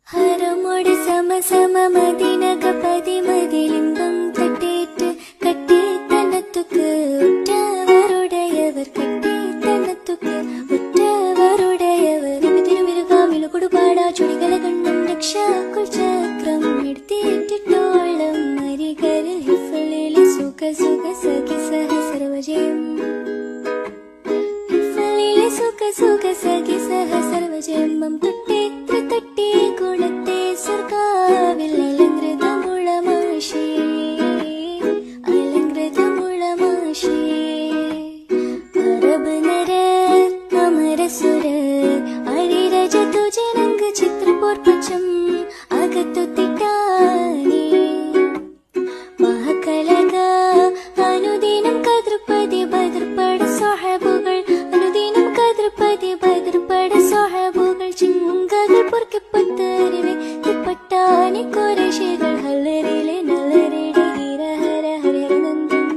ഹരമോട് സമസമതിനക പതിമതിലിംബം തട്ടേറ്റ് കട്ടി തന്നത്തുക്ക് ഉറ്റവരുടയവർ കട്ടി തന്നത്തുക്ക് ഉറ്റവരുടയവർ തിരുമിരുകാമിലു കൊടുപാടാ ചുടികല കണ്ണും രക്ഷാക്കുൾ ചക്രം എടുത്തിട്ടോളം അരികരിൽ ഹിഫലിലെ സുഖ സുഖ സഖി സഹ സർവജയം ഹിഫലിലെ സുഖ സുഖ സഖി സഹ സർവജയം തൊട്ടേ തട്ടി ഗുണത്തെ സ്വർഗാവിൽ അലങ്കൃതമുളമാശേ അലങ്കൃതമുളമാശേ അറബ് നരർ അമരസുരർ അരിരജതു ജനങ്ക് ചിത്രപോർ പച്ചം അകത്തു തിട്ടാനേ മഹകലക അനുദിനം കദ്രപതി ബദ്രപട സ്വഹബുകൾ അനുദിനം കദ്രപതി ബദ്രപട സ്വഹബുകൾ ചിങ്കകൾ പൊർക്കെ പത്തറിവെ തിപ്പട്ടാനി കോരശികൾ ഹല്ലരിലെ നല്ലരിടെ ഹീര ഹര ഹരിഹരനന്ദം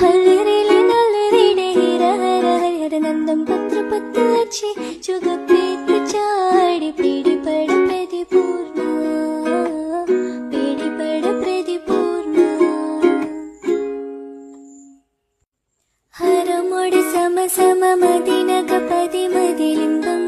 ഹല്ലരിലെ നല്ലരിടെ ഹീര ഹര ഹരിഹരനന്ദം പത്ര പത്ത് ലക്ഷി ചുഗപ്പേക്ക് ചാടി പീഡിപട പ്രതിപൂർണ പീഡിപട പ്രതിപൂർണ ഹരമോട് സമസമതിനക പതിമതിലിംബം